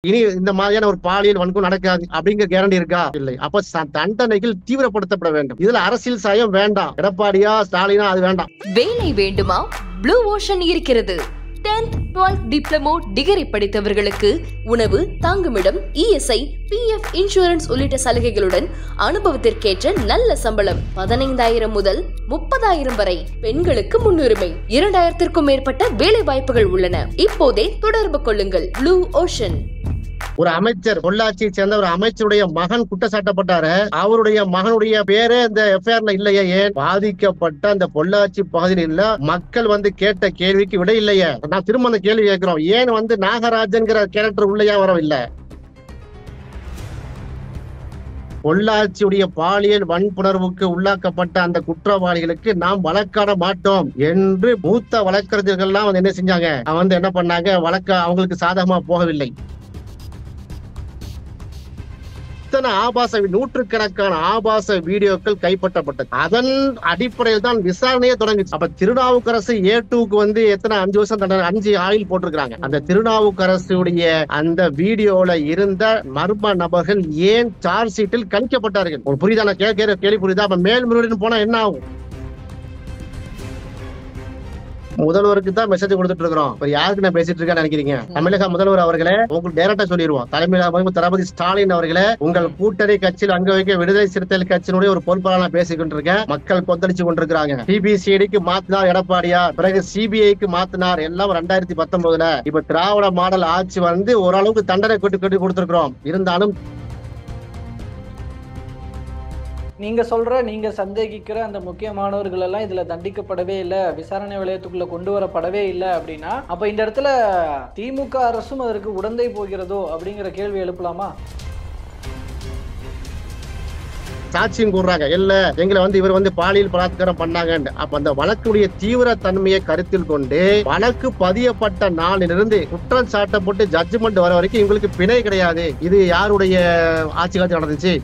இனி இந்த மாதிரியான ஒரு பாலியல் வன்கொடுமை நடக்காது அப்படிங்கிற கேரண்டி இருக்கா? இல்லை. அப்ப தண்டனைகள் தீவிரப்படுத்தப்பட வேண்டும். இதுல அரசியல் சாயம் வேண்டாம். எடப்பாடியா ஸ்டாலினா அது வேண்டாம். வேலை வேண்டுமா? ப்ளூ ஓஷன் இருக்கிறது. 10th 12th டிப்ளமோ டிகிரி படித்தவர்களுக்கு உணவு, தங்குமிடம், இஎஸ்ஐ, பிஎஃப் இன்சூரன்ஸ் உள்ளிட்ட சலுகைகளுடன் அனுபவத்திற்கேற்ற நல்ல சம்பளம் 15,000 முதல் 30,000 வரை. பெண்களுக்கு முன்னுரிமை. 2,000க்கும் மேற்பட்ட வேலை வாய்ப்புகள் உள்ளன. இப்போதே தொடர்பு கொள்ளுங்கள். Blue ocean. ஒரு அமைச்சர், பொள்ளாச்சியை சேர்ந்த ஒரு அமைச்சருடைய மகன் குற்றச்சாட்டப்பட்டாரு. அவருடைய மகனுடைய பேரே இந்த எஃப்ஐஆர்ல இல்லையே. ஏன்? பாதிக்கப்பட்ட அந்த பொள்ளாச்சி பகுதியில் மக்கள் கேட்ட கேள்விக்கு விட இல்லையே. நான் திரும்ப அந்த கேள்வி கேட்கிறோம். ஏன் நாகராஜன்கிற கேரக்டர் உள்ளையா வரவில்லை? பொள்ளாச்சியுடைய பாலியல் வன்புணர்வுக்கு உள்ளாக்கப்பட்ட அந்த குற்றவாளிகளுக்கு நாம் வழக்காட மாட்டோம் என்று மூத்த வழக்கறிஞர்கள்லாம் என்ன செஞ்சாங்க? என்ன பண்ணாங்க? வழக்க அவங்களுக்கு சாதகமா போகவில்லை. நூற்றுக்கணக்கான ஆபாச வீடியோக்கள் கைப்பற்றப்பட்டது. அதன் அடிப்படையில் தான் விசாரணையே தொடங்கிச்சு. அப்ப திருநாவுக்கரசு A2க்கு எத்தனை 5 வருஷம் தண்டனை, 5 ஆயில் போட்டிருக்காங்க. அந்த திருநாவுக்கரசுடைய அந்த வீடியோல இருந்த மர்ம நபர்கள் ஏன் சார்ஜ் ஷீட்டில் கணிக்கப்பட்டார்கள்? ஒரு புரியுதா? நான் கேட்கிற கேள்வி புரியுதா? அப்ப மேல்முறையீடு போனா என்ன ஆகும்? முதல்வருக்கு தான் மெசேஜ் கொடுத்துட்டு இருக்கிறோம். யாருக்கு நான் பேசிட்டு இருக்கேன்னு நினைக்கிறீங்க? தமிழக முதல்வர் அவர்களே, உங்களுக்கு டைரக்டா சொல்லிடுவோம். தலைமையில தளபதி ஸ்டாலின் அவர்களே, உங்கள் கூட்டணி கட்சியில் அங்க வைக்க விடுதலை சிறுத்தைகள் கட்சியினுடைய ஒரு பொறுப்பாளர் பேசிக்கிட்டு இருக்கேன். மக்கள் கொந்தளிச்சு கொண்டிருக்கிறாங்க. சிபிசிஐடிக்கு மாத்தினார் எடப்பாடியார், பிறகு சிபிஐக்கு மாத்தினார். எல்லாம் 2019. இப்ப திராவிட மாடல் ஆட்சி ஓரளவுக்கு தண்டனை கட்டி கொடுத்திருக்கிறோம். இருந்தாலும் நீங்க சந்தேகிக்கிற அந்த முக்கியமானவர்கள் எல்லாம் இதுல தண்டிக்கப்படவே இல்லை, விசாரணை வளையத்துக்குள்ள கொண்டு வரப்படவே இல்லை அப்படின்னா, அப்ப இந்த இடத்துல திமுக அரசும் அதற்கு உடந்தை போகிறதோ அப்படிங்கிற கேள்வி எழுப்பலாமா? சாட்சியம் கூறுறாங்க. இல்ல, எங்களை இவர் பாலியல் பலாத்காரம் பண்ணாங்க. அப்ப அந்த வழக்குடைய தீவிர தன்மையை கருத்தில் கொண்டு வழக்கு பதியப்பட்ட நாளிலிருந்து குற்றம் சாட்டப்பட்டு ஜட்ஜ்மெண்ட் வர வரைக்கும் இவங்களுக்கு பிணை கிடையாது. இது யாருடைய ஆட்சி காலத்தில் நடந்துச்சு?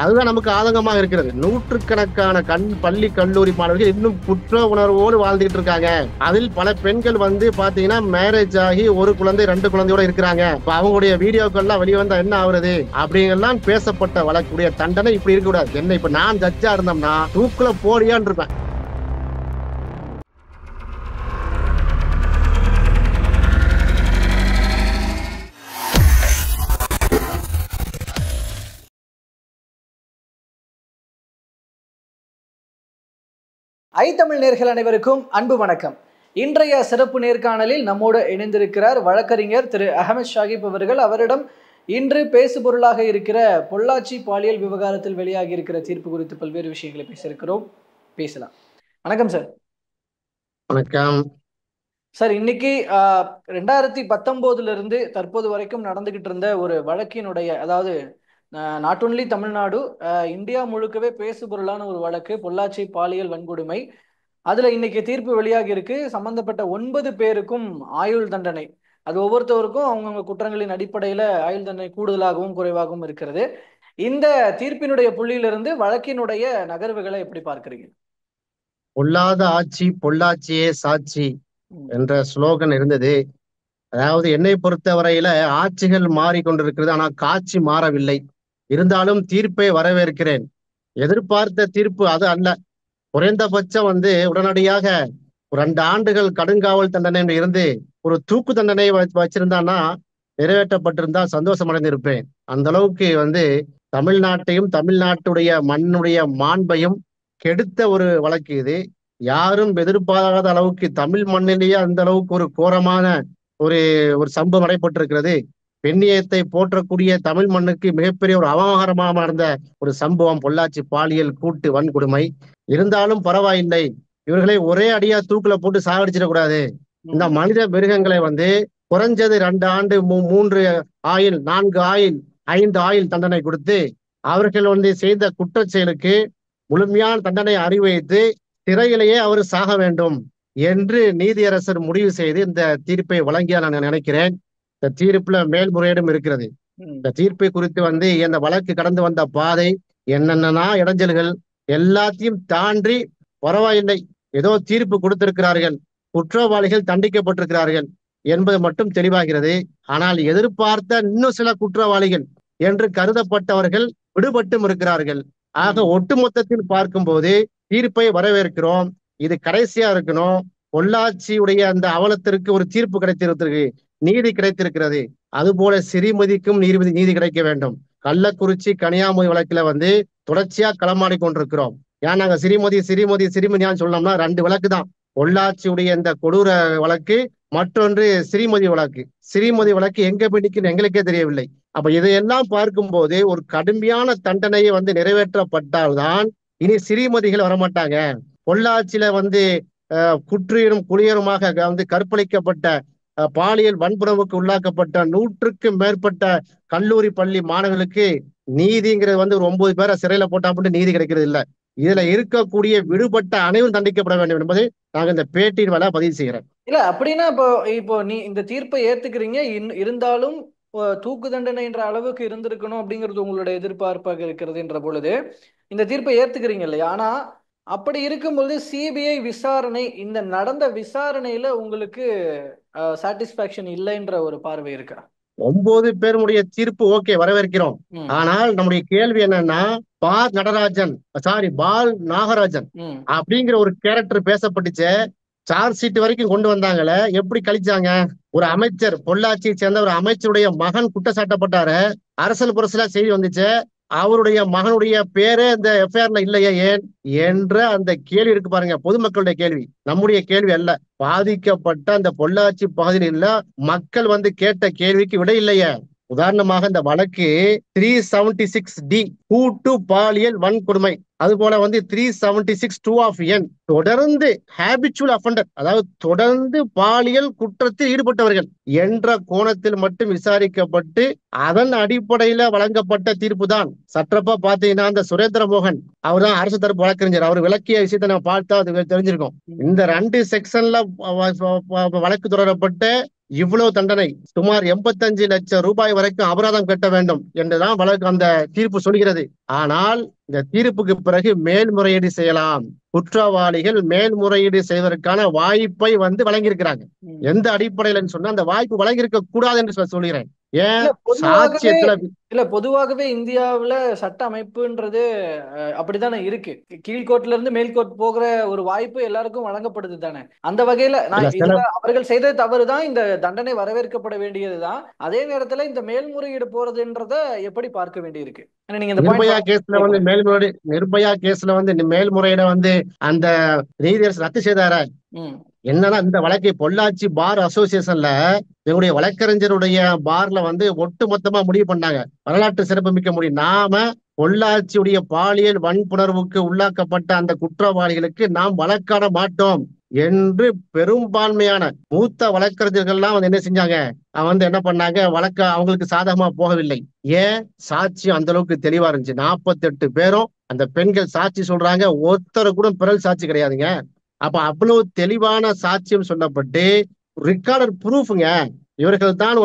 அதுதான் நமக்கு ஆதங்கமாக இருக்கிறது. நூற்றுக்கணக்கான பள்ளி கல்லூரி மாணவர்கள் இன்னும் குற்ற உணர்வோடு வாழ்ந்துட்டு இருக்காங்க. அதில் பல பெண்கள் பாத்தீங்கன்னா மேரேஜ் ஆகி ஒரு குழந்தை 2 குழந்தையோட இருக்கிறாங்க. அவங்களுடைய வீடியோக்கள்லாம் வெளிவந்தா என்ன ஆகுறது அப்படிங்கெல்லாம் பேசப்பட்ட வழக்குடைய தண்டனை இப்படி இருக்க கூடாது. என்ன, இப்ப நான் ஜட்ஜா இருந்தோம்னா தூக்குல போடியான்னு இருப்பேன். தமிழ் நேயர்கள் அனைவருக்கும் அன்பு வணக்கம். இன்றைய சிறப்பு நேர்காணலில் நம்மோடு இணைந்திருக்கிறார் வழக்கறிஞர் திரு அகமது ஷாகிப் அவர்கள். அவரிடம் இன்று பேசுபொருளாக இருக்கிற பொள்ளாச்சி பாலியல் விவகாரத்தில் வெளியாகி இருக்கிற தீர்ப்பு குறித்து பல்வேறு விஷயங்களை பேசியிருக்கிறோம். பேசலாம். வணக்கம் சார். வணக்கம் சார். இன்னைக்கு 2019 இருந்து தற்போது வரைக்கும் நடந்துகிட்டு இருந்த ஒரு வழக்கினுடைய, அதாவது நாட் ஒன்லி தமிழ்நாடு, இந்தியா முழுக்கவே பேசுபொருளான ஒரு வழக்கு பொள்ளாச்சி பாலியல் வன்கொடுமை. அதுல இன்னைக்கு தீர்ப்பு வெளியாகி இருக்கு. சம்பந்தப்பட்ட 9 பேருக்கும் ஆயுள் தண்டனை. அது ஒவ்வொருத்தவருக்கும் அவங்கவுங்க குற்றங்களின் அடிப்படையில ஆயுள் தண்டனை கூடுதலாகவும் குறைவாகவும் இருக்கிறது. இந்த தீர்ப்பினுடைய புள்ளியிலிருந்து வழக்கினுடைய நகர்வுகளை எப்படி பார்க்கிறீங்க? பொல்லாத ஆட்சி பொள்ளாச்சியே சாட்சி என்ற ஸ்லோகன் இருந்தது. அதாவது என்னை பொறுத்தவரையில ஆட்சிகள் மாறிக்கொண்டிருக்கிறது, ஆனா காட்சி மாறவில்லை. இருந்தாலும் தீர்ப்பை வரவேற்கிறேன். எதிர்பார்த்த தீர்ப்பு அது அல்ல. குறைந்தபட்சம் உடனடியாக 2 ஆண்டுகள் கடுங்காவல் தண்டனை இருந்து ஒரு தூக்கு தண்டனை வச்சிருந்தான்னா, நிறைவேற்றப்பட்டிருந்தா சந்தோஷம் அடைந்திருப்பேன். அந்த அளவுக்கு தமிழ்நாட்டையும் தமிழ்நாட்டுடைய மண்ணுடைய மாண்பையும் கெடுத்த ஒரு வழக்கு இது. யாரும் எதிர்பாராத அளவுக்கு தமிழ் மண்ணிலேயே அந்த அளவுக்கு ஒரு கோரமான ஒரு சம்பவம் நடைபெற்றிருக்கிறது. பெண்ணியத்தை போற்றக்கூடிய தமிழ் மண்ணுக்கு மிகப்பெரிய ஒரு அவமானமாக நடந்த ஒரு சம்பவம் பொள்ளாச்சி பாலியல் கூட்டு வன்கொடுமை. இருந்தாலும் பரவாயில்லை, இவர்களை ஒரே அடியா தூக்குல போட்டு சாகடிச்சிடக்கூடாது. இந்த மனித மிருகங்களை குறைஞ்சது 2 ஆண்டு 3 ஆயுள் 4 ஆயுள் 5 ஆயுள் தண்டனை கொடுத்து அவர்கள் செய்த குற்றச் செயலுக்கு முழுமையான தண்டனை அறிவித்து சிறையிலேயே அவர் சாக வேண்டும் என்று நீதியரசர் முடிவு செய்து இந்த தீர்ப்பை வழங்கியா நான் நினைக்கிறேன். இந்த தீர்ப்புல மேல்முறையீடும் இருக்கிறது. இந்த தீர்ப்பை குறித்து இந்த வழக்கு கடந்து வந்த பாதை என்னென்னா இடைஞ்சல்கள் எல்லாத்தையும் தாண்டி பரவாயில்லை, ஏதோ தீர்ப்பு கொடுத்திருக்கிறார்கள், குற்றவாளிகள் தண்டிக்கப்பட்டிருக்கிறார்கள். என்பது மட்டும் தெளிவாகிறது. ஆனால் எதிர்பார்த்த இன்னும் சில குற்றவாளிகள் என்று கருதப்பட்டவர்கள் விடுபட்டும் இருக்கிறார்கள். ஆக ஒட்டுமொத்தத்தில் பார்க்கும்போது தீர்ப்பை வரவேற்கிறோம். இது கடைசியா இருக்கணும். பொள்ளாச்சியுடைய அந்த அவலத்திற்கு ஒரு தீர்ப்பு கிடைத்திருக்கு, நீதி கிடைத்திருக்கிறது. அதுபோல சிறிமதிக்கும் நீதி கிடைக்க வேண்டும். கள்ளக்குறிச்சி கனியாமொழி வழக்குல தொடர்ச்சியா களமாடி கொண்டிருக்கிறோம். ஏன் நாங்க சிறிமதியான்னு சொல்லணும்னா 2 வழக்கு தான். பொள்ளாச்சியுடைய இந்த கொடூர வழக்கு, மற்றொன்று ஸ்ரீமதி வழக்கு. ஸ்ரீமதி வழக்கு எங்க போய் நிக்குன்னு எங்களுக்கே தெரியவில்லை. அப்ப இதையெல்லாம் பார்க்கும்போது ஒரு கடுமையான தண்டனையை நிறைவேற்றப்பட்டால்தான் இனி ஸ்ரீமதிகள் வரமாட்டாங்க. பொள்ளாச்சியில குற்றியரும் குளியருமாக கற்பழிக்கப்பட்ட, பாலியல் வன்புணர்வுக்கு உள்ளாக்கப்பட்ட 100க்கும் மேற்பட்ட கல்லூரி பள்ளி மாணவர்களுக்கு நீதிங்கிறது ஒரு 9 பேரை சிறையில போட்டா மட்டும் நீதி கிடைக்கிறது இல்ல. இதுல இருக்கக்கூடிய விடுபட்ட அனைவரும் தண்டிக்கப்பட வேண்டும் என்பதை நாங்க இந்த பேட்டியின் மேல பதிவு செய்கிறேன். இல்ல அப்படின்னா இப்போ இப்போ நீ இந்த தீர்ப்பை ஏத்துக்கிறீங்க, இருந்தாலும் தூக்கு தண்டனை என்ற அளவுக்கு இருந்திருக்கணும் அப்படிங்கிறது உங்களோட எதிர்பார்ப்பாக இருக்கிறதுன்ற பொழுது இந்த தீர்ப்பை ஏத்துக்கிறீங்க இல்லையா? ஆனா அப்படி இருக்கும்போது சிபிஐ விசாரணை, இந்த நடந்த விசாரணையில உங்களுக்கு சாட்டிஸ்பாக்சன் இல்லைன்ற ஒரு பார்வை இருக்கா? 9 பேருடைய தீர்ப்பு ஓகே, வரவேற்கிறோம். ஆனால் நம்முடைய கேள்வி என்னன்னா, பால் நாகராஜன் அப்படிங்கிற ஒரு கேரக்டர் பேசப்பட்டுச்சு. சார்ஜ் ஷீட் வரைக்கும் கொண்டு வந்தாங்களே, எப்படி கழிச்சாங்க? ஒரு அமைச்சர், பொள்ளாச்சியை சேர்ந்த ஒரு அமைச்சருடைய மகன் குற்றச்சாட்டப்பட்டாரு. அரசியல் புரசலா செய்தி வந்துச்சு. அவருடைய மகனுடைய பேரே இந்த எஃப்ஐஆர்ல இல்லையே, ஏன் என்ற அந்த கேள்வி இருக்கு பாருங்க. பொதுமக்களுடைய கேள்வி, நம்முடைய கேள்வி அல்ல. பாதிக்கப்பட்ட அந்த பொள்ளாச்சி பகுதியில் மக்கள் கேட்ட கேள்விக்கு விட இல்லையே. உதாரணமாக இந்த வழக்கு 376D கூட்டு பாலியல் வன்கொடுமை, அதுபோல 376(2)(n) தொடர்ந்து ஹேபிச்சுவல் அஃபண்டர், அதாவது தொடர்ந்து பாலியல் குற்றத்தில் ஈடுபட்டவர்கள் என்ற கோணத்தில் மட்டும் விசாரிக்கப்பட்டு அதன் அடிப்படையில வழங்கப்பட்ட தீர்ப்பு தான். சற்றப்பா பாத்தீங்கன்னா இந்த சுரேந்திர மோகன், அவர் தான் அரசு தரப்பு வழக்கறிஞர். அவர் விளக்கிய விஷயத்தை நம்ம பார்த்தா அது தெரிஞ்சிருக்கும். இந்த 2 செக்ஷன்ல வழக்கு தொடரப்பட்ட இவ்வளவு தண்டனை, சுமார் 85 லட்சம் ரூபாய் வரைக்கும் அபராதம் கட்ட வேண்டும் என்றுதான் வழக்கு அந்த தீர்ப்பு சொல்கிறது. ஆனால் இந்த தீர்ப்புக்கு பிறகு மேல்முறையீடு செய்யலாம். குற்றவாளிகள் மேல்முறையீடு செய்வதற்கான வாய்ப்பை வழங்கியிருக்கிறாங்க. எந்த அடிப்படையில சொன்னா அந்த வாய்ப்பு வழங்கியிருக்க கூடாது என்று சொல்கிறேன். ஏன் சாட்சியத்துல பொதுவாகவே இந்தியாவுல சட்ட அமைப்புன்றது அப்படித்தானே இருக்கு. கீழ்கோர்ட்ல இருந்து மேல்கோர்ட் போகிற ஒரு வாய்ப்பு எல்லாருக்கும் வழங்கப்படுது தானே. அந்த வகையில அவர்கள் செய்த தவறுதான், இந்த தண்டனை வரவேற்கப்பட வேண்டியதுதான். அதே நேரத்துல இந்த மேல்முறையீடு போறதுன்றத எப்படி பார்க்க வேண்டியிருக்கு? நிர்பயா கேஸ்ல மேல்முறையீட அந்த நீதியரசர் ரத்து செய்தார. என்னன்னா இந்த வழக்கை பொள்ளாச்சி பார் அசோசியேஷன்ல எங்களுடைய வழக்கறிஞருடைய பார்ல ஒட்டு மொத்தமா முடிவு பண்ணாங்க. வரலாற்று சிறப்புமிக்க முடியும். நாம பொள்ளாச்சியுடைய பாலியல் வன்புணர்வுக்கு உள்ளாக்கப்பட்ட அந்த குற்றவாளிகளுக்கு நாம் வழக்காட மாட்டோம் என்று பெரும்பான்மையான மூத்த வழக்கறிஞர்கள்லாம் என்ன செஞ்சாங்க? என்ன பண்ணாங்க? அவங்களுக்கு சாதகமா போகவில்லை. ஏன்? சாட்சியம் அந்த அளவுக்கு தெளிவா இருந்துச்சு. 48 பேரும் அந்த பெண்கள் சாட்சி சொல்றாங்க. ஒருத்தர் கூட பிறல் சாட்சி கிடையாதுங்க. அப்ப அவ்வளவு தெளிவான சாட்சியம் சொல்லப்பட்டு ரெக்கார்டர் ப்ரூஃப்ங்க. இவர்கள் தான்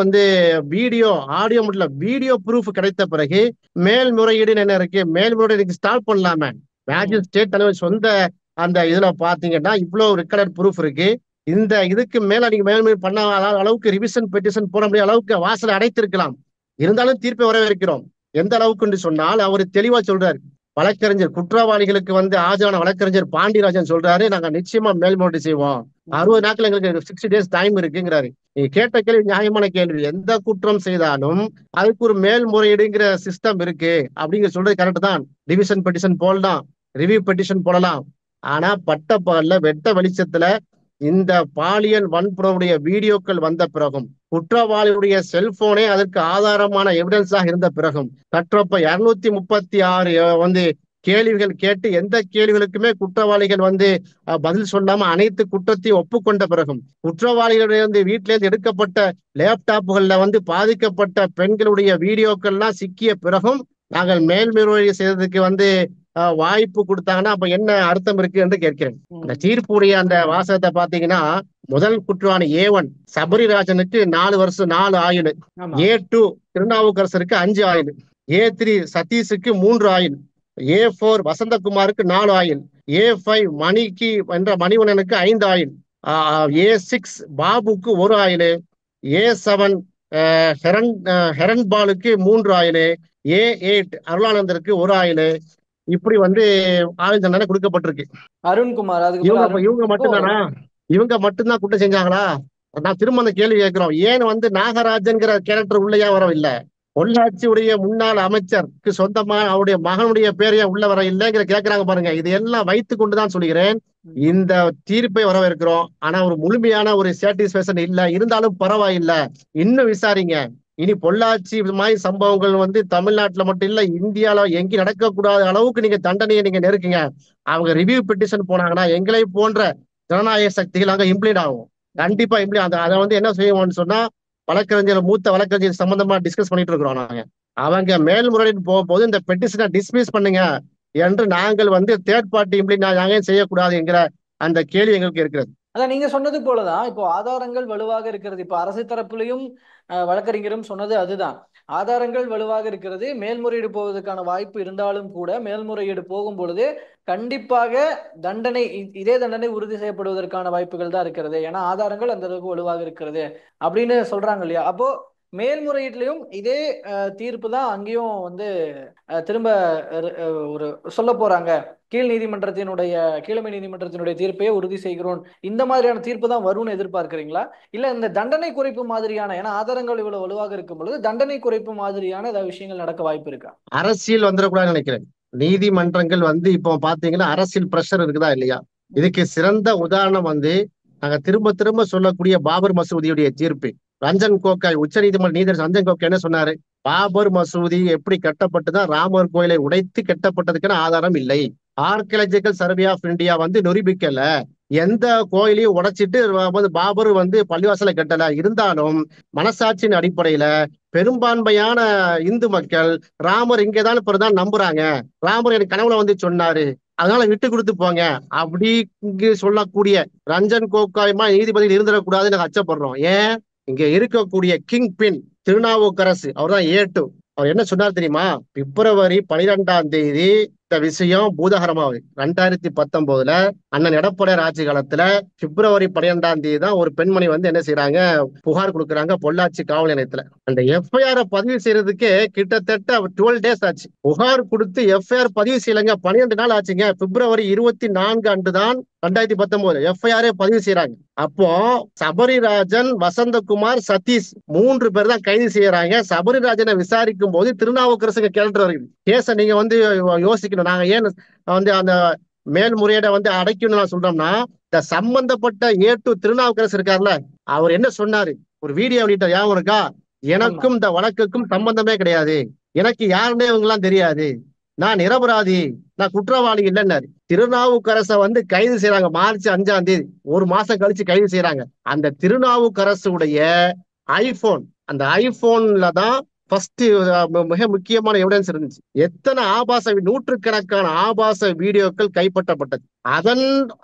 வீடியோ, ஆடியோ மட்டும் வீடியோ ப்ரூஃப் கிடைத்த பிறகு மேல்முறையீடு என்ன இருக்கு? மேல்முறையீடு ஸ்டார்ட் பண்ணலாமே. மேஜிஸ்ட்ரேட் தலைவர் சொந்த அந்த இதுல பாத்தீங்கன்னா இவ்வளவு ரெக்கார்டர் ப்ரூஃப் இருக்கு. இந்த இதுக்கு மேல நீங்க மேல்முறை பண்ண அளவுக்கு ரிவிஷன் பெட்டிஷன் போட முடிய அளவுக்கு வாசலை அடைத்திருக்கலாம். இருந்தாலும் தீர்ப்பை வரவேற்கிறோம். எந்த அளவுக்கு சொன்னால் அவர் தெளிவா சொல்றாரு. வழக்கறிஞர் குற்றவாளிகளுக்கு ஆஜரான வழக்கறிஞர் பாண்டியராஜன் சொல்றாரு, நாங்க நிச்சயமா மேல்முறையீடு செய்வோம். 60 நாட்கள் எங்களுக்கு 60 days டைம் இருக்குங்கிறாரு. நீங்க கேட்ட கேள்வி நியாயமான கேள்வி. எந்த குற்றம் செய்தாலும் அதுக்கு ஒரு மேல்முறையீடுங்கிற சிஸ்டம் இருக்கு அப்படிங்கிற சொல்றது கரெக்ட் தான். டிவிஷன் பெட்டிஷன் போடலாம், ரிவ்யூ பெட்டிஷன் போடலாம். ஆனா பட்டப்பகல்ல வெட்ட வெளிச்சத்துல இந்த பாலியல் வன்புணர்வுடைய வீடியோக்கள் வந்த பிறகும், குற்றவாளியுடைய செல்போனே அதற்கு ஆதாரமான எவிடன்ஸாக இருந்த பிறகும், கற்றப்ப 236 கேள்விகள் கேட்டு எந்த கேள்விகளுக்குமே குற்றவாளிகள் பதில் சொல்லாம அனைத்து குற்றத்தையும் ஒப்புக்கொண்ட பிறகும், குற்றவாளிகளுடைய வீட்டிலிருந்து எடுக்கப்பட்ட லேப்டாப்புகள்ல பாதிக்கப்பட்ட பெண்களுடைய வீடியோக்கள்லாம் சிக்கிய பிறகும் நாங்கள் மேல்முறையீடு செய்யறதுக்கு வாய்ப்பு கொடுத்தாங்கன்னா அப்ப என்ன அர்த்தம் இருக்கு என்று கேட்கிறேன். அந்த தீர்ப்புடைய அந்த வாசகத்தை பாத்தீங்கன்னா, முதல் குற்றவாளி A1 சபரிராஜனுக்கு 4 வருஷம் 4 ஆயுள், A2 திருநாவுக்கரசருக்கு 5 ஆயுள், A3 சதீஷுக்கு 3 ஆயுள், A4 வசந்தகுமாருக்கு 4 ஆயுள், A5 மணிக்கு என்ற மணிவண்ணனுக்கு 5 ஆயுள், A6 பாபுக்கு 1 ஆயுள், A7 ஹெரன்பாலுக்கு 3 ஆயுள், A8 அருளானந்தருக்கு 1 ஆயுள். இப்படி வந்து ஆயுள் தண்டனை கொடுக்கப்பட்டிருக்கு. அருண்குமார், அதுக்கு பேர் இவங்க அருண். ஓ. மட்டும்தானா? இவங்க மட்டும்தான் குற்றம் செஞ்சாங்களா? நான் திரும்ப அந்த கேள்வி கேட்கிறோம். ஏன் வந்து நாகராஜன்கிற கேரக்டர் உள்ளேயா வரவில்லை? பொள்ளாச்சியுடைய முன்னாள் அமைச்சருக்கு சொந்தமா அவருடைய மகனுடைய பேரைய உள்ள வர இல்லைங்கிற கேட்கிறாங்க பாருங்க. இது எல்லாம் வைத்துக் கொண்டுதான் சொல்கிறேன் இந்த தீர்ப்பை வரவேற்கிறோம். ஆனா ஒரு முழுமையான ஒரு சாட்டிஸ்பேக்ஷன் இல்ல. இருந்தாலும் பரவாயில்ல, இன்னும் விசாரிங்க. இனி பொள்ளாச்சி இது மாதிரி சம்பவங்கள் வந்து தமிழ்நாட்டுல மட்டும் இல்ல, இந்தியால எங்கேயும் நடக்கக்கூடாத அளவுக்கு நீங்க தண்டனையை நீங்க நெருக்குங்க. அவங்க ரிவ்யூ பெட்டிஷன் போனாங்கன்னா எங்களை போன்ற ஜனநாயக சக்திகள் அங்க இம்ப்ளீட் ஆகும். கண்டிப்பா இம்ப்ளீட். அதை வந்து என்ன செய்வோம்னு சொன்னா, வழக்கறிஞர் மூத்த வழக்கறிஞர் சம்பந்தமா டிஸ்கஸ் பண்ணிட்டு இருக்கிறோம் நாங்க. அவங்க மேல்முறையீடு போகும்போது இந்த பெட்டிஷனை டிஸ்மிஸ் பண்ணுங்க என்று நாங்கள் வந்து தேர்ட் பார்ட்டி இம்ப்ளீட் நாங்க செய்யக்கூடாது என்கிற அந்த கேள்வி எங்களுக்கு இருக்கிறது. அதான் நீங்க சொன்னது போலதான் இப்போ ஆதாரங்கள் வலுவாக இருக்கிறது. இப்போ அரசு தரப்புலையும் வழக்கறிஞரும் சொன்னது அதுதான். ஆதாரங்கள் வலுவாக இருக்கிறது. மேல்முறையீடு போவதற்கான வாய்ப்பு இருந்தாலும் கூட மேல்முறையீடு போகும் பொழுது கண்டிப்பாக தண்டனை இதே தண்டனை உறுதி செய்யப்படுவதற்கான வாய்ப்புகள் தான் இருக்கிறது. ஏன்னா ஆதாரங்கள் அந்த அளவுக்கு வலுவாக இருக்கிறது அப்படின்னு சொல்றாங்க இல்லையா? அப்போ மேல்முறையீட்லயும் இதே தீர்ப்பு தான் அங்கேயும் வந்து திரும்ப ஒரு சொல்ல போறாங்க. கீழமை நீதிமன்றத்தினுடைய தீர்ப்பையே உறுதி செய்கிறோம், இந்த மாதிரியான தீர்ப்பு தான் வரும்னு எதிர்பார்க்கிறீங்களா? இல்ல இந்த தண்டனை குறைப்பு மாதிரியான, ஏன்னா ஆதாரங்கள் இவ்வளவு வலுவாக இருக்கும் பொழுது தண்டனை குறைப்பு மாதிரியான ஏதாவது விஷயங்கள் நடக்க வாய்ப்பு இருக்கா? அரசியல் வந்துடக்கூடாதுன்னு நினைக்கிறேன். நீதிமன்றங்கள் வந்து இப்போ பாத்தீங்கன்னா அரசியல் பிரஷர் இருக்குதா இல்லையா? இதுக்கு சிறந்த உதாரணம் வந்து நாங்க திரும்ப திரும்ப சொல்லக்கூடிய பாபர் மசூதியுடைய தீர்ப்பு. ரஞ்சன் கோகாய், உச்ச நீதிமன்ற நீதிபதி ரஞ்சன் கோகாய் என்ன சொன்னாரு? பாபர் மசூதி எப்படி கட்டப்பட்டுதான் ராமர் கோயிலை உடைத்து கட்டப்பட்டதுக்கான ஆதாரம் இல்லை. ஆர்கியாலஜிக்கல் சர்வே ஆஃப் இந்தியா வந்து நிரூபிக்கல. எந்த கோயிலையும் உடைச்சிட்டு பாபர் வந்து பள்ளிவாசலை கட்டல. இருந்தாலும் மனசாட்சியின் அடிப்படையில பெரும்பான்மையான இந்து மக்கள் ராமர் இங்கேதான் பிறதான் நம்புறாங்க. ராமர் எனக்கு கனவுல வந்து சொன்னாரு, அதனால விட்டு கொடுத்து போங்க அப்படி இங்கு சொல்லக்கூடிய ரஞ்சன் கோகாய்மா நீதிபதியில் இருந்துடக்கூடாதுன்னு நாங்க அச்சப்படுறோம். ஏன்? இங்க இருக்கக்கூடிய கிங் பின் திருநாவுக்கரசு, அவர் தான் A2. அவர் என்ன சொன்னார் தெரியுமா? பிப்ரவரி 12 இந்த விஷயம் பூதகரமாவது. 2019 அண்ணன் எடப்பாடியார் ஆட்சி காலத்துல பிப்ரவரி 12 தான் ஒரு பெண்மணி வந்து என்ன செய்யறாங்க, புகார் கொடுக்குறாங்க பொள்ளாச்சி காவல் நிலையத்துல. அந்த எஃப்ஐஆர் பதிவு செய்யறதுக்கு கிட்டத்தட்ட 12 days ஆச்சு. புகார் கொடுத்து எஃப்ஐஆர் பதிவு செய்யலங்க, 12 நாள் ஆச்சுங்க. பிப்ரவரி 24 அன்றுதான் 2019 எஃப்ஐஆர் பதிவு செய்யறாங்க. அப்போ சபரிராஜன், வசந்தகுமார், சதீஷ் 3 பேர் தான் கைது செய்யறாங்க. சபரிராஜனை விசாரிக்கும் போது திருநாவுக்கரசுக்கு கேட்டு வருகிறது. கேஸ நீங்க வந்து யோசிக்கணும். நாங்க ஏன் வந்து அந்த மேல்முறையீடை வந்து அடைக்கணும்னு நான் சொல்றோம்னா, இந்த சம்பந்தப்பட்ட A2 திருநாவுக்கரசு இருக்காருல்ல, அவர் என்ன சொன்னாரு? ஒரு வீடியோ வெளியிட்ட ஞாபகம் இருக்கா? எனக்கும் இந்த வழக்குக்கும் சம்பந்தமே கிடையாது, எனக்கு யாருன்னே இவங்க எல்லாம் தெரியாது, நான் நிரபராதி, நான் குற்றவாளி இல்லைன்னாரு. திருநாவுக்கரசை வந்து கைது செய்யறாங்க மார்ச் 5 ஒரு மாசம் கழிச்சு கைது செய்யறாங்க. அந்த திருநாவுக்கரசுடைய ஐபோன், அந்த ஐபோன்ல தான் ஃபர்ஸ்ட் மிக முக்கியமான எவிடன்ஸ் இருந்துச்சு. எத்தனை நூற்றுக்கணக்கான ஆபாச வீடியோக்கள் கைப்பற்றப்பட்டது. அதன்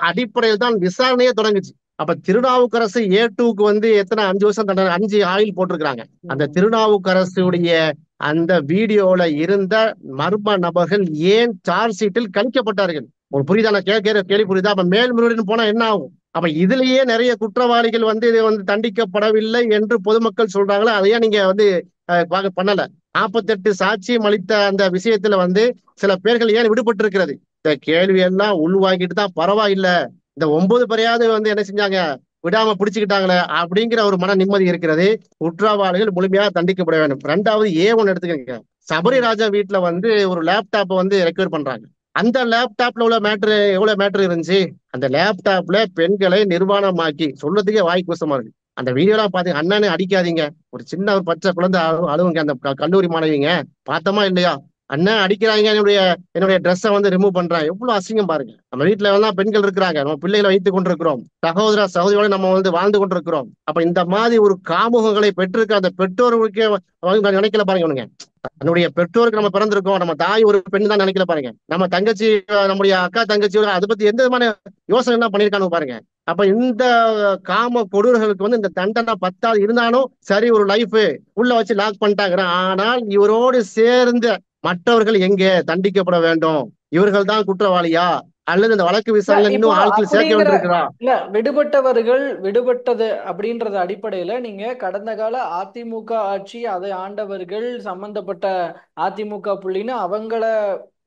அடிப்படையில் தான் விசாரணையே தொடங்குச்சு. அப்ப திருநாவுக்கரசு A2க்கு வந்து எத்தனை 5 வருஷம் தண்டனை, 5 ஆயுள் போட்டிருக்கிறாங்க. அந்த திருநாவுக்கரசுடைய அந்த வீடியோல இருந்த மர்ம நபர்கள் ஏன் சார்ஜ் ஷீட்டில் கணிக்கப்பட்டார்கள்? ஒரு புரியுதா? நான் கேள்வி புரியுதா? அப்ப மேல்முறையீடு போனா என்ன ஆகும்? அப்ப இதுலயே நிறைய குற்றவாளிகள் வந்து இது வந்து தண்டிக்கப்படவில்லை என்று பொதுமக்கள் சொல்றாங்களா? அதையா நீங்க வந்து பண்ணல? 48 சாட்சியம் அளித்த அந்த விஷயத்துல வந்து சில பேர்கள் ஏன் விடுபட்டு இருக்கிறது? இந்த கேள்வி எல்லாம் உள்வாங்கிட்டு தான் பரவாயில்ல, இந்த 9 பேரையாவது வந்து என்ன செஞ்சாங்க, விடாம பிடிச்சுக்கிட்டாங்களே அப்படிங்கிற ஒரு மன நிம்மதி இருக்கிறது. குற்றவாளிகள் முழுமையாக தண்டிக்கப்பட வேண்டும். 2வது A1 எடுத்துக்கங்க. சபரிராஜா வீட்டுல வந்து ஒரு லேப்டாப் வந்து ரெக்கவர் பண்றாங்க. அந்த லேப்டாப்ல உள்ள மேட்ரு எவ்வளவு மேட்ரு இருந்துச்சு? அந்த லேப்டாப்ல பெண்களை நிர்வாணமாக்கி, சொல்றதுக்கே வாய் கூசமா இருக்கு. அந்த வீடியோலாம் பாத்தீங்க, அண்ணனே அடிக்காதீங்க, ஒரு சின்ன ஒரு பச்சை குழந்தை அழுவுங்க அந்த கல்லூரி மாணவிங்க, பார்த்தோமா இல்லையா? அண்ணன் அடிக்கிறாங்க, என்னுடைய ட்ரெஸ்ஸை வந்து ரிமூவ் பண்றாங்க. எவ்வளவு அசிங்கம் பாருங்க. நம்ம வீட்டுல எல்லாம் பெண்கள் இருக்கிறாங்க, நம்ம பிள்ளைகளை வைத்துக் கொண்டிருக்கிறோம், சகோதர சகோதரியோட நம்ம வந்து வாழ்ந்து கொண்டிருக்கிறோம். அப்ப இந்த மாதிரி ஒரு காமுகங்களை பெற்றிருக்க அந்த பெற்றோர்களுக்கே நினைக்கல பாருங்க. நம்முடைய பெற்றோருக்கு நம்ம பிறந்திருக்கோம், நம்ம தாய் ஒரு பெண் தான் நினைக்கல பாருங்க. நம்ம தங்கச்சி, நம்முடைய அக்கா தங்கச்சி அதை பத்தி எந்த விதமான யோசனை எல்லாம் பண்ணிருக்கானு பாருங்க. அப்ப இந்த காம கொடூரர்களுக்கு வந்து இந்த தண்டனை 10 இருந்தாலும் சரி, ஒரு லைஃப் உள்ள வச்சு லாக் பண்ணிட்டாங்க. ஆனால் இவரோடு சேர்ந்த மற்றவர்கள் எங்கே தண்டிக்கப்பட வேண்டும்? இவர்கள் தான் குற்றவாளியா? அல்லது இந்த வழக்கு இல்ல விசாரணை இப்போ இன்னும் ஆட்கள் சேர்க்க அப்படிங்கிற வேண்டியிருக்கிறா? இல்ல விடுபட்டவர்கள் விடுபட்டது அப்படின்றது அடிப்படையில நீங்க கடந்த கால அதிமுக ஆட்சி அதை ஆண்டவர்கள் சம்பந்தப்பட்ட அதிமுக புள்ளின்னு அவங்கள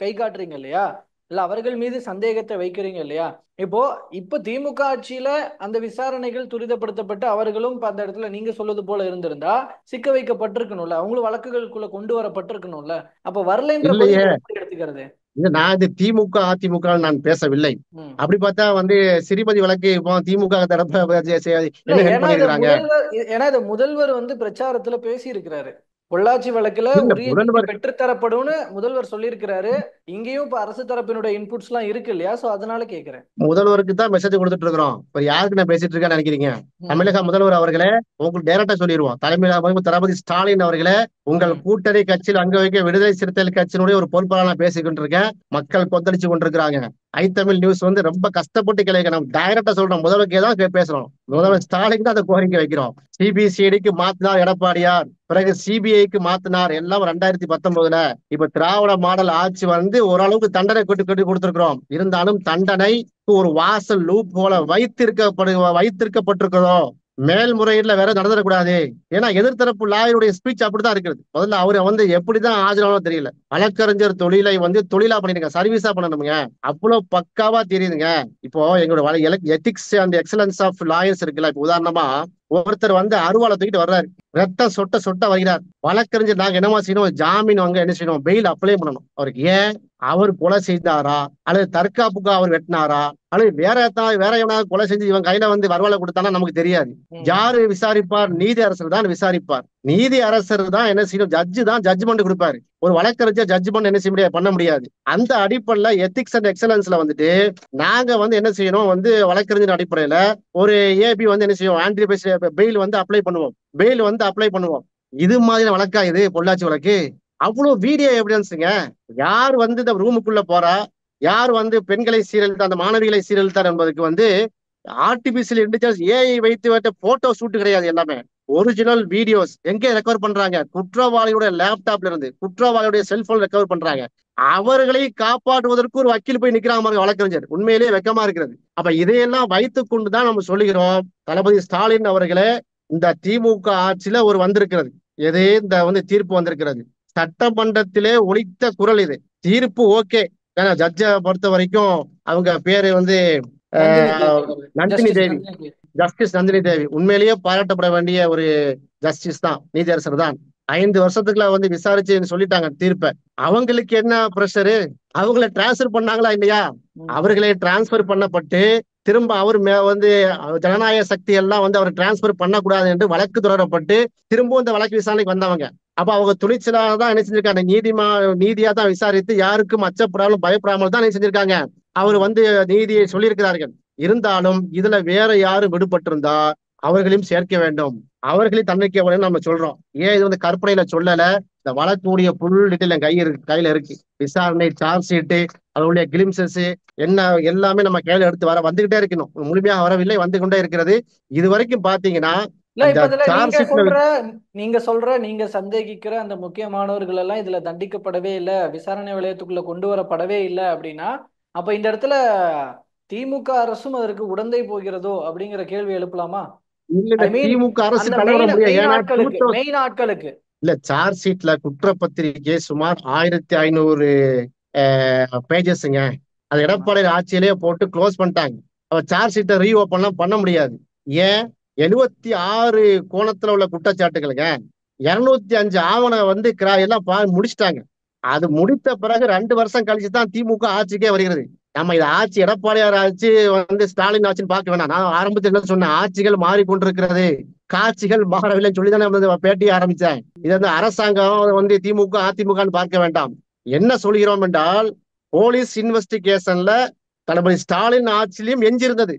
கை காட்டுறீங்க இல்லையா? இல்ல அவர்கள் மீது சந்தேகத்தை வைக்கிறீங்க இல்லையா? இப்போ இப்ப திமுக ஆட்சியில அந்த விசாரணைகள் துரிதப்படுத்தப்பட்டு அவர்களும் இப்ப அந்த இடத்துல நீங்க சொல்வது போல இருந்திருந்தா சிக்க வைக்கப்பட்டிருக்கணும்ல, அவங்களும் வழக்குகளுக்குள்ள கொண்டு வரப்பட்டிருக்கணும்ல. அப்ப வரலைன்ற போது இல்லையே. இதை எப்படி எடுத்துக்கிறது? நான் இது திமுக அதிமுக நான் பேசவில்லை. ம். அப்படி பார்த்தா ஸ்ரீமதி வழக்கு இப்போ திமுக தரப்பு இல்ல என்ன ஹெல்ப் ஏன்னா இத பண்ணியிருக்கிறாங்க? முதல்வர் ஏன்னா இத முதல்வர் வந்து பிரச்சாரத்துல பேசி இருக்கிறாரு. பொள்ளாச்சி வழக்குல இல்ல உரிய நீதி முதல்வர் பெற்றுத்தரப்படும்னு முதல்வர் சொல்லியிருக்கிறாரு. இங்கேயும் இப்ப அரசு தரப்பினுடைய இன்புட்ஸ் எல்லாம் இருக்கு இல்லையா? சோ அதனால கேக்குறேன். முதல்வருக்கு தான் மெசேஜ் கொடுத்துட்டு இருக்கிறோம். இப்ப யாருக்கு நான் பேசிட்டு இருக்கேன்னு நினைக்கிறீங்க? ம். தமிழக முதல்வர் அவர்களே, உங்களுக்கு டைரக்டா சொல்லிடுவோம். தளபதி ஸ்டாலின் அவர்களே, உங்கள் ம். கூட்டணி கட்சியில் அங்க வைக்க விடுதலை சிறுத்தைகள் கட்சியினுடைய ஒரு பொறுப்பாளர் நான் பேசிக் கொண்டிருக்கேன். மக்கள் கொந்தளிச்சு கொண்டிருக்கிறாங்க. ஐ தமிழ் நியூஸ் ரொம்ப கஷ்டப்பட்டு கிளைக்கணும். டைரக்டா சொல்றோம். முதல்வருக்கே தான் பேசுறோம். ம். முதல்வர் ஸ்டாலின் தான் அந்த கோரிக்கை வைக்கிறோம். சிபிசிஐடிக்கு மாத்தினார் எடப்பாடியார், பிறகு சிபிஐக்கு மாத்தினார், எல்லாம் 2019. இப்ப திராவிட மாடல் ஆட்சி ஓரளவுக்கு தண்டனை கொட்டி கொடுத்திருக்கிறோம். இருந்தாலும் தண்டனை ஒரு வாசல் லூப் போல வைத்திருக்கப்பட்டிருக்கிறதோ, மேல்முறையீடுல வேற நடந்துடக்கூடாது. ஏன்னா எதிர்த்தரப்பு லாயருடைய ஸ்பீச் அப்படிதான் இருக்கிறது. முதல்ல அவரு எப்படிதான் ஆஜரானோ தெரியல. வழக்கறிஞர் தொழிலை தொழிலா பண்ணிருங்க, சர்வீஸா பண்ணணுங்க. அவ்வளவு பக்காவா தெரியுதுங்க. இப்போ எங்களோட ethics and excellence of lawyers இருக்குல்ல. இப்ப உதாரணமா ஒருத்தர் அருவாளை தூக்கிட்டு வர்றாரு, ரத்தம் சொட்ட சொட்ட வருகிறார். வழக்கறிஞர் நாங்க என்னமா செய்யணும்? ஜாமீன் என்ன செய்யணும்? பெயில் அப்ளை பண்ணணும் அவருக்கு. ஏன்? அவர் கொலை செய்தாரா, அல்லது தற்காப்புக்கு அவர் வெட்டினாரா, அல்லது வேற எவனாவது கொலை செஞ்சு இவன் கையில வருவாளை கொடுத்தானா நமக்கு தெரியாது. ம். யாரு விசாரிப்பார்? நீதி அரசர் தான் விசாரிப்பார். நீதி அரசர் தான் என்ன செய்யணும்? ஜட்ஜு தான் ஜட்ஜ்மெண்ட் கொடுப்பாரு. ஒரு வழக்கறிஞர் ஜட்ஜ்மெண்ட் என்ன செய்ய முடியாது, பண்ண முடியாது. அந்த அடிப்படையில எத்திக்ஸ் அண்ட் எக்ஸலன்ஸ்ல நாங்க என்ன செய்யணும்? வழக்கறிஞர் அடிப்படையில ஒரு ஏபி என்ன செய்வோம்? ஆன்டி பெயில் அப்ளை பண்ணுவோம். பெயில் அப்ளை பண்ணுவோம். இது மாதிரி வழக்கா இது பொள்ளாச்சி வழக்கு? அவ்வளவு வீடியோ எவிடன்ஸுங்க. யார் இந்த ரூமுக்குள்ள போறா, யார் பெண்களை சீரழித்தார், அந்த மாணவிகளை சீரழித்தார் என்பதுக்கு ஆர்டிபிஷியல் இன்டெலிஜென்ஸ் ஏஐ வைத்து போட்டோ ஷூட் கிடையாது. எல்லாமே ஒரிஜினல் வீடியோஸ். எங்க ரெக்கவர் பண்றாங்க? குற்றவாளியோட லேப்டாப்ல இருந்து, குற்றவாளியுடைய செல்போன் ரெக்கவர் பண்றாங்க. அவர்களை காப்பாற்றுவதற்கு ஒரு வக்கீல் போய் நிக்கிறாங்க வழக்கறிஞர். உண்மையிலேயே வெக்கமா இருக்கிறது. அப்ப இதையெல்லாம் வைத்துக் கொண்டுதான் நம்ம சொல்லுகிறோம், தளபதி ஸ்டாலின் அவர்களே, இந்த திமுக ஆட்சியில ஒரு வந்திருக்கிறது. எதே இந்த தீர்ப்பு வந்திருக்கிறது. சட்டமன்றத்திலே ஒலித்த குரல் இது. தீர்ப்பு ஓகே. ஏன்னா ஜட்ஜை பொறுத்த வரைக்கும் அவங்க பேரு நந்தினி தேவி ஆஹ் அவர்கள். நந்தினி ஜஸ்டிஸ் தேவி. நந்தினி தேவி. ஜஸ்டிஸ் நந்தினி தேவி உண்மையிலேயே பாராட்டப்பட வேண்டிய ஒரு ஜஸ்டிஸ் தான், நீதியரசர் தான். 5 வருஷத்துக்குள்ள விசாரிச்சு சொல்லிட்டாங்க தீர்ப்பை. அவங்களுக்கு என்ன பிரஷரு? அவங்களை டிரான்ஸ்பர் பண்ணாங்களா இல்லையா? ம். அவர்களே டிரான்ஸ்பர் பண்ணப்பட்டு திரும்ப அவர் ஜனநாயக சக்தி எல்லாம் அவர் டிரான்ஸ்பர் பண்ணக்கூடாது என்று வழக்கு தொடரப்பட்டு திரும்பவும் இந்த வழக்கு விசாரணைக்கு வந்தவங்க. அப்ப அவங்க துணிச்சலாக தான் என்ன செஞ்சிருக்காங்க? நீதியா தான் விசாரித்து யாருக்கும் அச்சப்படாமல் பயப்படாமல் தான் என்ன செஞ்சிருக்காங்க? அவர் நீதியை சொல்லியிருக்கிறார்கள். இருந்தாலும் இதுல வேற யாரும் விடுபட்டிருந்தா அவர்களையும் சேர்க்க வேண்டும். அவர்களையும் தன்னிக்க வேண்டும் நம்ம சொல்றோம். ஏன் இது கற்பனையில சொல்லல? இந்த வழக்குடைய புல் டீட்டெயில் என் கையில இருக்கு. விசாரணை, சார்ஜ் ஷீட்டு, அதனுடைய கிளிம்சஸ் என்ன எல்லாமே நம்ம கையில எடுத்து வந்துகிட்டே இருக்கணும். முழுமையாக வரவில்லை, வந்து கொண்டே இருக்கிறது. இது வரைக்கும் பாத்தீங்கன்னா இல்ல அந்த இப்ப இதுல சார்ஜ் ஷீட்ல நீங்க சந்தேகிக்கிற அந்த முக்கியமானவர்கள் எல்லாம் இதுல தண்டிக்கப்படவே இல்லை, விசாரணை வளையத்துக்குள்ள கொண்டு வரப்படவே இல்லை அப்படின்னா, அப்ப இந்த இடத்துல திமுக அரசும் அதற்கு உடந்தை போகிறதோ அப்படிங்கிற கேள்வி எழுப்பலாமா? இல்ல ஐ மீன் திமுக அரசு அந்த தலைவர முடியாது. மெயின் ஏன்னா ஆட்களுக்கு மெயின் ஆட்களுக்கு இல்ல சார்ஜ் ஷீட்ல குற்றப்பத்திரிகை சுமார் 1500 பேஜஸ்ங்க. அது ஆமா. எடப்பாடி ஆட்சியிலேயே போட்டு க்ளோஸ் பண்ணிட்டாங்க. சார்ஜ் ஷீட்டை ரீஓப்பன்லாம் பண்ண முடியாது. ஏன்? 76 கோணத்துல உள்ள குற்றச்சாட்டுகளுங்க. 205 ஆவணம் எல்லாம் முடிச்சிட்டாங்க. அது முடித்த பிறகு 2 வருஷம் கழிச்சு தான் திமுக ஆட்சிக்கே வருகிறது. நம்ம இது ஆட்சி எடப்பாடியார் ஆட்சி ஸ்டாலின் ஆட்சின்னு பார்க்க வேணாம். நான் ஆரம்பத்தில் என்ன சொன்னேன்? ஆட்சிகள் மாறிக்கொண்டிருக்கிறது, காட்சிகள் மாறவில்லைன்னு சொல்லி தானே பேட்டியை ஆரம்பிச்சேன். இது அரசாங்கம் திமுக அதிமுகன்னு பார்க்க வேண்டாம். என்ன சொல்கிறோம் என்றால், போலீஸ் இன்வெஸ்டிகேஷன்ல தளபதி ஸ்டாலின் ஆட்சியிலும் எஞ்சிருந்தது.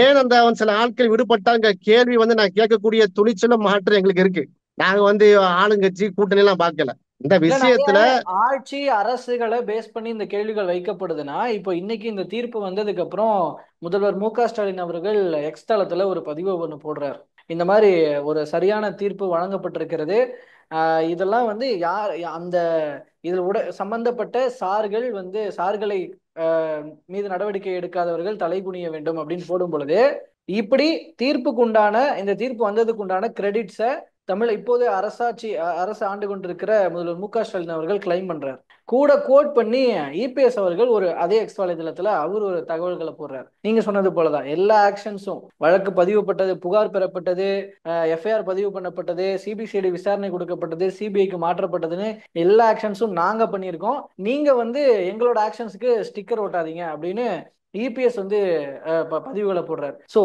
ஏன் சில ஆட்கள் விடுபட்டாங்க கேள்வி நான் கேட்கக்கூடிய துணிச்சலும் மாற்றம் எங்களுக்கு இருக்கு. நாங்க ஆளுங்கட்சி கூட்டணி எல்லாம் பார்க்கல. இந்த இல்ல நிறைய விஷயத்துல ஆட்சி அரசுகளை பேஸ் பண்ணி இந்த கேள்விகள் வைக்கப்படுதுன்னா, இப்போ இன்னைக்கு இந்த தீர்ப்பு வந்ததுக்கு அப்புறம் முதல்வர் மு க ஸ்டாலின் அவர்கள் எக்ஸ் தளத்துல ஒரு பதிவு ஒன்று போடுறார். இந்த மாதிரி ஒரு சரியான தீர்ப்பு வழங்கப்பட்டிருக்கிறது. இதெல்லாம் வந்து அந்த இதில் சம்பந்தப்பட்ட சார்களை மீது நடவடிக்கை எடுக்காதவர்கள் தலைகுனிய வேண்டும் அப்படின்னு போடும் பொழுது, இப்படி இந்த தீர்ப்பு வந்ததுக்கு உண்டான கிரெடிட்ஸை இப்போது அரசு ஆண்டு கொண்டிருக்கிற முதல்வர் மு.க.ஸ்டாலின் அவர்கள் கிளைம் பண்றார். கூட கோட் பண்ணி இபிஎஸ் அவர்கள் அதே எக்ஸ் வலைதளத்துல அவர் ஒரு தகவல்களை போடுறார். நீங்க சொன்னது போலதான் எல்லா ஆக்ஷன்ஸும், வழக்கு பதிவுப்பட்டது, புகார் பெறப்பட்டது, எஃப்ஐஆர் பதிவு பண்ணப்பட்டது, சிபிசிஐடி விசாரணை கொடுக்கப்பட்டது, சிபிஐக்கு மாற்றப்பட்டதுன்னு எல்லா ஆக்ஷன்ஸும் நாங்க பண்ணியிருக்கோம். நீங்க எங்களோட ஆக்ஷன்ஸுக்கு ஸ்டிக்கர் ஓட்டாதீங்க அப்படின்னு இபிஎஸ் பதிவுகளை போடுறாரு. சோ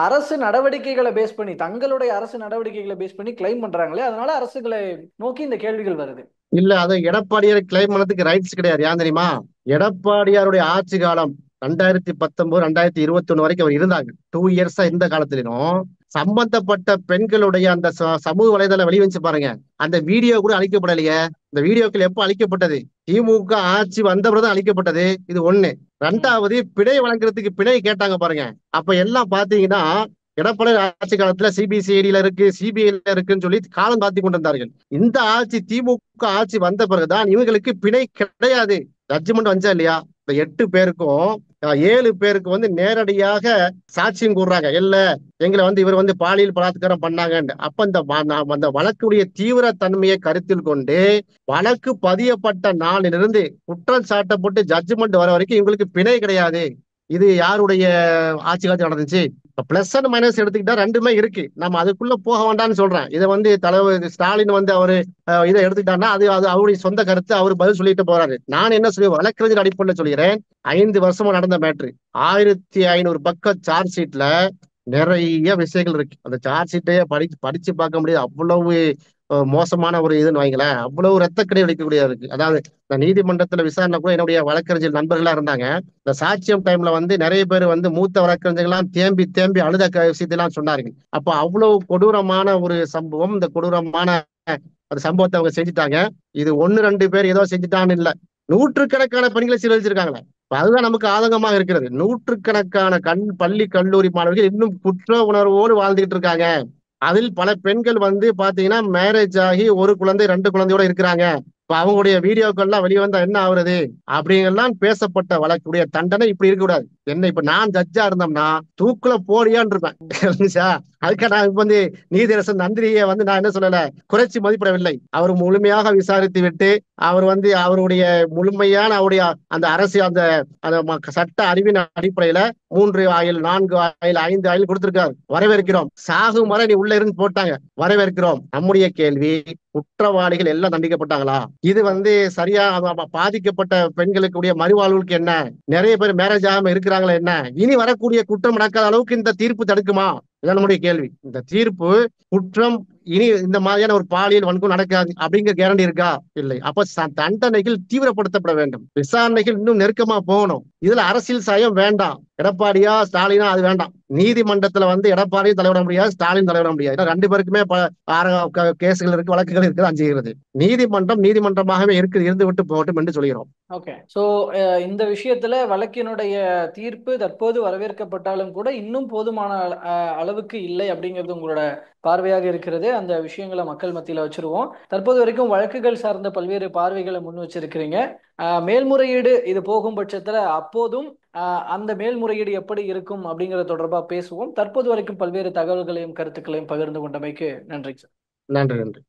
அரசு நடவடிக்கைகளை பேஸ் பண்ணி, தங்களுடைய அரசு நடவடிக்கைகளை பேஸ் பண்ணி கிளைம் பண்றாங்களே, அதனால அரசுகளை நோக்கி இந்த கேள்விகள் வருது. இல்ல, அது எடப்பாடியாரை கிளைம் பண்ணதுக்கு ரைட்ஸ் கிடையாது. ஏன் தெரியுமா? எடப்பாடியாருடைய ஆட்சி காலம் 2019 2021 வரைக்கும் அவர் இருந்தாங்க. 2 இயர்ஸா இந்த காலத்திலும் சம்பந்தப்பட்ட பெண்களுடைய அந்த சமூக வலைதளம் வெளிவச்சு பாருங்க. அந்த வீடியோ கூட அழிக்கப்படலையே. இந்த வீடியோக்கள் எப்ப அழிக்கப்பட்டது? திமுக ஆட்சி வந்தவர்தான் அழிக்கப்பட்டது. இது ஒண்ணு. ரெண்டாவது, பிணை வழங்குறதுக்கு பிணை கேட்டாங்க பாருங்க. அப்ப எல்லாம் பாத்தீங்கன்னா எடப்பாடி ஆட்சி காலத்துல சிபிசிஐடியில இருக்கு, சிபிஐல இருக்குன்னு சொல்லி காலம் காத்தி கொண்டிருந்தார்கள். இந்த ஆட்சி திமுக ஆட்சி வந்த பிறகுதான் இவங்களுக்கு பிணை கிடையாது. ஜட்ஜ்மெண்ட் வந்துச்சா இல்லையா? இந்த 8 பேருக்கும் 7 பேருக்கு நேரடியாக சாட்சியம் கூறுறாங்க. இல்ல, எங்களை இவர் பாலியல் பலாத்காரம் பண்ணாங்க. அப்ப அந்த வழக்குடைய தீவிர தன்மையை கருத்தில் கொண்டு வழக்கு பதியப்பட்ட நாளிலிருந்து குற்றம் சாட்டப்பட்டு ஜட்ஜ்மெண்ட் வர வரைக்கும் இவங்களுக்கு பிணை கிடையாது. இது யாருடைய ஆட்சி காலத்தில் நடந்துச்சு? பிளஸ் அண்ட் மைனஸ் எடுத்துக்கிட்டா ரெண்டுமே இருக்கு. நம்ம அதுக்குள்ள போக வேண்டாம்னு சொல்றேன். இதை தலைவர் ஸ்டாலின் அவரு இதை எடுத்துக்கிட்டாருன்னா அது அவருடைய சொந்த கருத்து, அவர் பதில் சொல்லிட்டு போறாரு. நான் என்ன சொல்லி வழக்கறிஞர் அடிப்படையில் சொல்கிறேன். 5 வருஷமா நடந்த மேட்ரு, 1500 பக்கம் சார்ஜ் ஷீட்ல நிறைய விஷயங்கள் இருக்கு. அந்த சார்ஜ் ஷீட்டையே படிச்சு பார்க்க முடியாது. அவ்வளவு மோசமான ஒரு இதுன்னு வைங்களேன். அவ்வளவு ரத்தக்கடை அளிக்கக்கூடிய இருக்கு. அதாவது இந்த நீதிமன்றத்துல விசாரணை கூட என்னுடைய வழக்கறிஞர் நண்பர்களா இருந்தாங்க. இந்த சாட்சியம் டைம்ல நிறைய பேர் மூத்த வழக்கறிஞர்கள்லாம் தேம்பி தேம்பி அழுத விஷயத்தெல்லாம் சொன்னார்கள். அப்ப அவ்வளவு கொடூரமான ஒரு சம்பவம். இந்த கொடூரமான அந்த சம்பவத்தை அவங்க செஞ்சுட்டாங்க. இது 1-2 பேர் ஏதோ செஞ்சுட்டான்னு இல்ல, நூற்றுக்கணக்கான பெண்களை சீரழிச்சிருக்காங்களே. அதுதான் நமக்கு ஆதங்கமாக இருக்கிறது. நூற்றுக்கணக்கான பள்ளி கல்லூரி மாணவர்கள் இன்னும் குற்ற உணர்வோடு வாழ்ந்துகிட்டு இருக்காங்க. அதில் பல பெண்கள் பாத்தீங்கன்னா மேரேஜ் ஆகி 1 குழந்தை 2 குழந்தையோட இருக்கிறாங்க. இப்ப அவங்களுடைய வீடியோக்கள்லாம் வெளியே வந்தா என்ன ஆகுறது அப்படிங்கெல்லாம் பேசப்பட்ட வழக்குடைய தண்டனை இப்படி இருக்கக்கூடாது. என்ன, இப்ப நான் ஜட்ஜா இருந்தோம்னா தூக்குல போடியான்னு இருப்பேன். அதுக்காக நான் நீதியரசன் நந்திரியை நான் என்ன சொல்லல, குறைச்சி மதிப்பிடவில்லை. அவர் முழுமையாக விசாரித்து விட்டு அவர் அவருடைய முழுமையான அவருடைய அந்த அரசு அந்த சட்ட அறிவின் அடிப்படையில 3 ஆயுள் 4 ஆயுள் 5 ஆயுள் கொடுத்திருக்காரு. வரவேற்கிறோம். சாகும் வரை நீ உள்ள இருந்து போட்டாங்க, வரவேற்கிறோம். நம்முடைய கேள்வி, குற்றவாளிகள் எல்லாம் தண்டிக்கப்பட்டாங்களா? இது சரியா பாதிக்கப்பட்ட பெண்களுக்கு மறுவாழ்வுக்கு என்ன? நிறைய பேர் மேரேஜ் ஆகாம இருக்கிறாங்களா? என்ன இனி வரக்கூடிய குற்றம் நடக்காத அளவுக்கு இந்த தீர்ப்பு தடுக்குமா? இதான் நம்முடைய கேள்வி. இந்த தீர்ப்பு குற்றம் இனி இந்த மாதிரியான ஒரு பாலியல் வன்கொடுமை நடக்காது அப்படிங்கிற கேரண்டி இருக்கா? இல்லை. அப்ப தண்டனைகள் தீவிரப்படுத்தப்பட வேண்டும். விசாரணைகள் இன்னும் நெருக்கமா போகணும். இதுல அரசியல் சாயம் வேண்டாம். எடப்பாடியா ஸ்டாலினா அது வேண்டாம். நீதிமன்றத்துல எடப்பாடியும் தலையிட முடியாது, ஸ்டாலின் தலையிட முடியாது. 2 பேருக்குமே கேசுகள் இருக்கு, வழக்குகள் இருக்குது, அஞ்சுகிறது. நீதிமன்றமாகவே இருந்து விட்டு போகட்டும் என்று சொல்கிறோம். ஓகே. சோ இந்த விஷயத்துல வழக்கினுடைய தீர்ப்பு தற்போது வரவேற்கப்பட்டாலும் கூட இன்னும் போதுமான அளவுக்கு இல்லை அப்படிங்கிறது உங்களோட பார்வையாக இருக்கிறது. அந்த விஷயங்களை மக்கள் மத்தியில வச்சிருவோம். தற்போது வரைக்கும் வழக்குகள் சார்ந்த பல்வேறு பார்வைகளை முன் வச்சிருக்கிறீங்க. மேல்முறையீடு இது போகும் பட்சத்துல அப்போதும் அந்த மேல்முறையீடு எப்படி இருக்கும் அப்படிங்கறது தொடர்பா பேசுவோம். தற்போது வரைக்கும் பல்வேறு தகவல்களையும் கருத்துக்களையும் பகிர்ந்து கொண்டமைக்கு நன்றி சார். நன்றி.